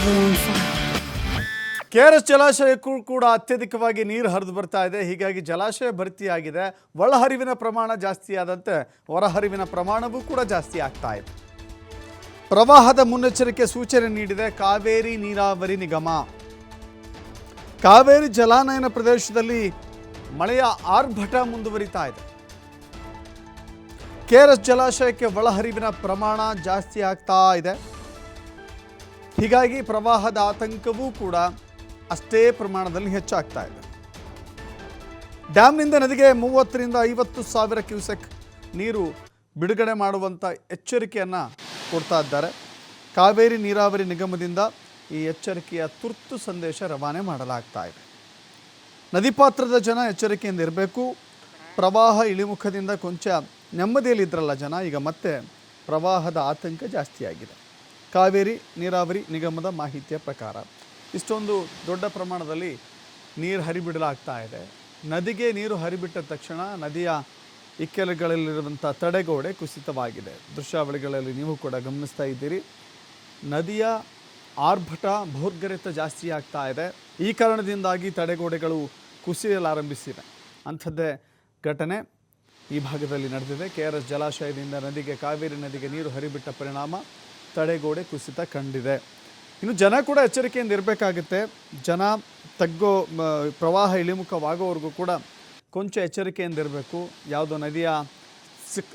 Babylon 5. KRS ಜಲಾಶಯಕ್ಕೂ ಕೂಡ ಅತ್ಯಧಿಕವಾಗಿ ನೀರು ಹರಿದು ಬರ್ತಾ ಇದೆ. ಹೀಗಾಗಿ ಜಲಾಶಯ ಭರ್ತಿಯಾಗಿದೆ. ಒಳಹರಿವಿನ ಪ್ರಮಾಣ ಜಾಸ್ತಿ ಆದಂತೆ ಹೊರಹರಿವಿನ ಪ್ರಮಾಣವೂ ಕೂಡ ಜಾಸ್ತಿ ಆಗ್ತಾ ಇದೆ. ಪ್ರವಾಹದ ಮುನ್ನೆಚ್ಚರಿಕೆ ಸೂಚನೆ ನೀಡಿದೆ ಕಾವೇರಿ ನೀರಾವರಿ ನಿಗಮ. ಕಾವೇರಿ ಜಲಾನಯನ ಪ್ರದೇಶದಲ್ಲಿ ಮಳೆಯ ಆರ್ಭಟ ಮುಂದುವರಿತಾ ಇದೆ. ಕೆಆರ್ಎಸ್ ಜಲಾಶಯಕ್ಕೆ ಒಳಹರಿವಿನ ಪ್ರಮಾಣ ಜಾಸ್ತಿ ಆಗ್ತಾ ಇದೆ. ಹೀಗಾಗಿ ಪ್ರವಾಹದ ಆತಂಕವೂ ಕೂಡ ಅಷ್ಟೇ ಪ್ರಮಾಣದಲ್ಲಿ ಹೆಚ್ಚಾಗ್ತಾ ಇದೆ. ಡ್ಯಾಮ್ನಿಂದ ನದಿಗೆ 30ರಿಂದ 50 ಸಾವಿರ ಕ್ಯೂಸೆಕ್ ನೀರು ಬಿಡುಗಡೆ ಮಾಡುವಂಥ ಎಚ್ಚರಿಕೆಯನ್ನು ಕೊಡ್ತಾ ಇದ್ದಾರೆ. ಕಾವೇರಿ ನೀರಾವರಿ ನಿಗಮದಿಂದ ಈ ಎಚ್ಚರಿಕೆಯ ತುರ್ತು ಸಂದೇಶ ರವಾನೆ ಮಾಡಲಾಗ್ತಾ ಇದೆ. ನದಿ ಪಾತ್ರದ ಜನ ಎಚ್ಚರಿಕೆಯಿಂದ ಇರಬೇಕು. ಪ್ರವಾಹ ಇಳಿಮುಖದಿಂದ ಕೊಂಚ ನೆಮ್ಮದಿಯಲ್ಲಿದ್ದರಲ್ಲ ಜನ, ಈಗ ಮತ್ತೆ ಪ್ರವಾಹದ ಆತಂಕ ಜಾಸ್ತಿಯಾಗಿದೆ. ಕಾವೇರಿ ನೀರಾವರಿ ನಿಗಮದ ಮಾಹಿತಿಯ ಪ್ರಕಾರ ಇಷ್ಟೊಂದು ದೊಡ್ಡ ಪ್ರಮಾಣದಲ್ಲಿ ನೀರು ಹರಿಬಿಡಲಾಗ್ತಾ ಇದೆ. ನದಿಗೆ ನೀರು ಹರಿಬಿಟ್ಟ ತಕ್ಷಣ ನದಿಯ ಇಕ್ಕೆಲುಗಳಲ್ಲಿರುವಂಥ ತಡೆಗೋಡೆ ಕುಸಿತವಾಗಿದೆ. ದೃಶ್ಯಾವಳಿಗಳಲ್ಲಿ ನೀವು ಕೂಡ ಗಮನಿಸ್ತಾ ಇದ್ದೀರಿ. ನದಿಯ ಆರ್ಭಟ ಭೋರ್ಗರೆತ ಜಾಸ್ತಿ ಆಗ್ತಾ ಇದೆ. ಈ ಕಾರಣದಿಂದಾಗಿ ತಡೆಗೋಡೆಗಳು ಕುಸಿಯಲಾರಂಭಿಸಿವೆ. ಅಂಥದ್ದೇ ಘಟನೆ ಈ ಭಾಗದಲ್ಲಿ ನಡೆದಿದೆ. ಕೆಆರ್ಎಸ್ ಜಲಾಶಯದಿಂದ ನದಿಗೆ ಕಾವೇರಿ ನದಿಗೆ ನೀರು ಹರಿಬಿಟ್ಟ ಪರಿಣಾಮ ತಡೆಗೋಡೆ ಕುಸಿತ ಕಂಡಿದೆ. ಇನ್ನು ಜನ ಕೂಡ ಎಚ್ಚರಿಕೆಯಿಂದ ಇರಬೇಕಾಗುತ್ತೆ. ಜನ ಪ್ರವಾಹ ಇಳಿಮುಖವಾಗೋವರೆಗೂ ಕೂಡ ಕೊಂಚ ಎಚ್ಚರಿಕೆಯಿಂದ ಇರಬೇಕು. ಯಾವುದೋ ನದಿಯ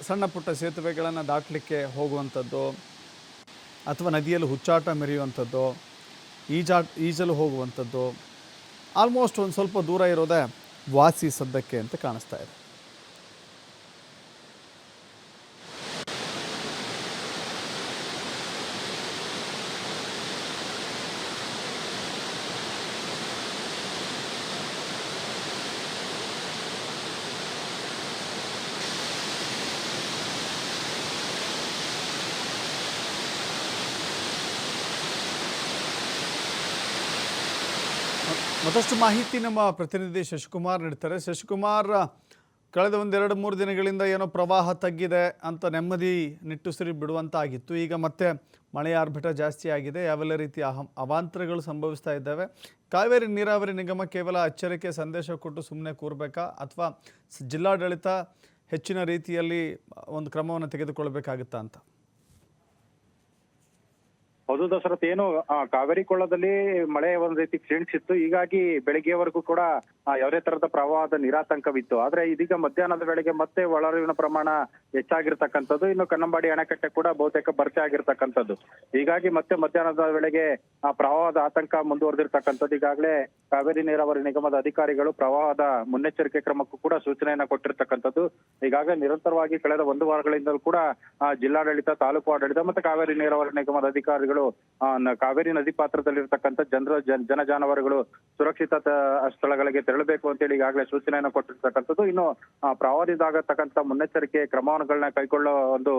ಸಣ್ಣ ಪುಟ್ಟ ಸೇತುವೆಗಳನ್ನು ದಾಟಲಿಕ್ಕೆ ಹೋಗುವಂಥದ್ದು ಅಥವಾ ನದಿಯಲ್ಲಿ ಹುಚ್ಚಾಟ ಮೆರೆಯುವಂಥದ್ದು, ಈಜಲು ಹೋಗುವಂಥದ್ದು ಆಲ್ಮೋಸ್ಟ್ ಒಂದು ಸ್ವಲ್ಪ ದೂರ ಇರೋದೇ ವಾಸಿ ಸದ್ಯಕ್ಕೆ ಅಂತ ಕಾಣಿಸ್ತಾ ಇದೆ. ಮತ್ತಷ್ಟು ಮಾಹಿತಿ ನಮ್ಮ ಪ್ರತಿನಿಧಿ ಶಶಿಕುಮಾರ್ ನೀಡ್ತಾರೆ. ಶಶಿಕುಮಾರ್, ಕಳೆದ 1-2-3 ದಿನಗಳಿಂದ ಏನೋ ಪ್ರವಾಹ ತಗ್ಗಿದೆ ಅಂತ ನೆಮ್ಮದಿ ನಿಟ್ಟುಸಿರಿ ಬಿಡುವಂತಾಗಿತ್ತು. ಈಗ ಮತ್ತೆ ಮಳೆಯ ಆರ್ಭಟ ಜಾಸ್ತಿ ಆಗಿದೆ. ಯಾವೆಲ್ಲ ರೀತಿಯ ಅವಾಂತರಗಳು ಸಂಭವಿಸ್ತಾ ಇದ್ದಾವೆ? ಕಾವೇರಿ ನೀರಾವರಿ ನಿಗಮ ಕೇವಲ ಎಚ್ಚರಿಕೆ ಸಂದೇಶ ಕೊಟ್ಟು ಸುಮ್ಮನೆ ಕೂರಬೇಕಾ ಅಥವಾ ಜಿಲ್ಲಾಡಳಿತ ಹೆಚ್ಚಿನ ರೀತಿಯಲ್ಲಿ ಒಂದು ಕ್ರಮವನ್ನು ತೆಗೆದುಕೊಳ್ಬೇಕಾಗುತ್ತಾ ಅಂತ? ಹೌದು ದಶರಥ್, ಏನು ಕಾವೇರಿ ಕೊಳ್ಳದಲ್ಲಿ ಮಳೆ ಒಂದ್ ರೀತಿ ಕ್ಷೀಣಿಸಿತ್ತು. ಹೀಗಾಗಿ ಬೆಳಗ್ಗೆವರೆಗೂ ಕೂಡ ಯಾವುದೇ ತರದ ಪ್ರವಾಹದ ನಿರಾತಂಕವಿತ್ತು. ಆದ್ರೆ ಇದೀಗ ಮಧ್ಯಾಹ್ನದ ವೇಳೆಗೆ ಮತ್ತೆ ಒಳಹರಿವಿನ ಪ್ರಮಾಣ ಹೆಚ್ಚಾಗಿರ್ತಕ್ಕಂಥದ್ದು. ಇನ್ನು ಕನ್ನಂಬಾಡಿ ಅಣೆಕಟ್ಟೆ ಕೂಡ ಬಹುತೇಕ ಭರ್ತಿ ಆಗಿರ್ತಕ್ಕಂಥದ್ದು. ಹೀಗಾಗಿ ಮತ್ತೆ ಮಧ್ಯಾಹ್ನದ ವೇಳೆಗೆ ಪ್ರವಾಹದ ಆತಂಕ ಮುಂದುವರೆದಿರ್ತಕ್ಕಂಥದ್ದು. ಈಗಾಗಲೇ ಕಾವೇರಿ ನೀರಾವರಿ ನಿಗಮದ ಅಧಿಕಾರಿಗಳು ಪ್ರವಾಹದ ಮುನ್ನೆಚ್ಚರಿಕೆ ಕ್ರಮಕ್ಕೂ ಕೂಡ ಸೂಚನೆಯನ್ನ ಕೊಟ್ಟಿರ್ತಕ್ಕಂಥದ್ದು. ಈಗಾಗಲೇ ನಿರಂತರವಾಗಿ ಕಳೆದ 1 ವಾರಗಳಿಂದಲೂ ಕೂಡ ಜಿಲ್ಲಾಡಳಿತ, ತಾಲೂಕು ಆಡಳಿತ ಮತ್ತೆ ಕಾವೇರಿ ನೀರಾವರಿ ನಿಗಮದ ಅಧಿಕಾರಿಗಳು ಕಾವೇರಿ ನದಿ ಪಾತ್ರದಲ್ಲಿರ್ತಕ್ಕಂಥ ಜನ ಜಾನುವಾರುಗಳು ಸುರಕ್ಷಿತ ಸ್ಥಳಗಳಿಗೆ ತೆರಳಬೇಕು ಅಂತೇಳಿ ಈಗಾಗಲೇ ಸೂಚನೆಯನ್ನು ಕೊಟ್ಟಿರ್ತಕ್ಕಂಥದ್ದು. ಇನ್ನು ಪ್ರವಾಹದಿಂದ ಆಗತಕ್ಕಂಥ ಮುನ್ನೆಚ್ಚರಿಕೆ ಕ್ರಮಗಳನ್ನ ಕೈಗೊಳ್ಳೋ ಒಂದು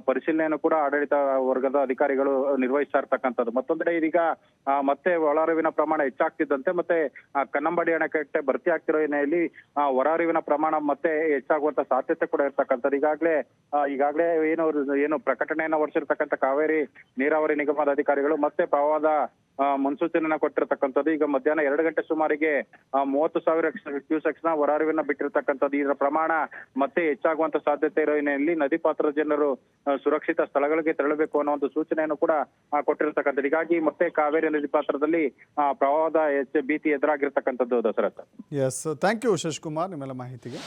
ಪರಿಶೀಲನೆಯನ್ನು ಕೂಡ ಆಡಳಿತ ವರ್ಗದ ಅಧಿಕಾರಿಗಳು ನಿರ್ವಹಿಸ್ತಾ ಇರ್ತಕ್ಕಂಥದ್ದು. ಮತ್ತೊಂದೆಡೆ ಇದೀಗ ಮತ್ತೆ ಒಳಹರಿವಿನ ಪ್ರಮಾಣ ಹೆಚ್ಚಾಗ್ತಿದ್ದಂತೆ ಮತ್ತೆ ಕನ್ನಂಬಾಡಿ ಅಣೆಕಟ್ಟೆ ಭರ್ತಿ ಆಗ್ತಿರೋ ಹಿನ್ನೆಲೆಯಲ್ಲಿ ಹೊರಹರಿವಿನ ಪ್ರಮಾಣ ಮತ್ತೆ ಹೆಚ್ಚಾಗುವಂತ ಸಾಧ್ಯತೆ ಕೂಡ ಇರ್ತಕ್ಕಂಥದ್ದು. ಈಗಾಗಲೇ ಏನು ಪ್ರಕಟಣೆಯನ್ನ ಹೊರಡಿಸಿರ್ತಕ್ಕಂಥ ಕಾವೇರಿ ನೀರಾವರಿ ನಿಗಮದ ಅಧಿಕಾರಿಗಳು ಮತ್ತೆ ಪ್ರವಾಹದ ಮುನ್ಸೂಚನೆಯನ್ನ ಕೊಟ್ಟಿರ್ತಕ್ಕಂಥದ್ದು. ಈಗ ಮಧ್ಯಾಹ್ನ 2 ಗಂಟೆ ಸುಮಾರಿಗೆ 30,000 ಕ್ಯೂಸೆಕ್ಸ್ ನ ಹೊರಹರಿವನ್ನ ಬಿಟ್ಟಿರ್ತಕ್ಕಂಥದ್ದು. ಇದರ ಪ್ರಮಾಣ ಮತ್ತೆ ಹೆಚ್ಚಾಗುವಂತ ಸಾಧ್ಯತೆ ಇರೋ ಹಿನ್ನೆಲೆಯಲ್ಲಿ ನದಿ ಪಾತ್ರದ ಜನರು ಸುರಕ್ಷಿತ ಸ್ಥಳಗಳಿಗೆ ತೆರಳಬೇಕು ಅನ್ನೋ ಒಂದು ಸೂಚನೆಯನ್ನು ಕೂಡ ಕೊಟ್ಟಿರ್ತಕ್ಕಂಥದ್ದು. ಹೀಗಾಗಿ ಮತ್ತೆ ಕಾವೇರಿ ನದಿ ಪಾತ್ರದಲ್ಲಿ ಪ್ರವಾಹದ ಭೀತಿ ಎದುರಾಗಿರ್ತಕ್ಕಂಥದ್ದು Dasharath. Yes, thank you Shashikumar ನಿಮ್ಮೆಲ್ಲ ಮಾಹಿತಿಗೆ.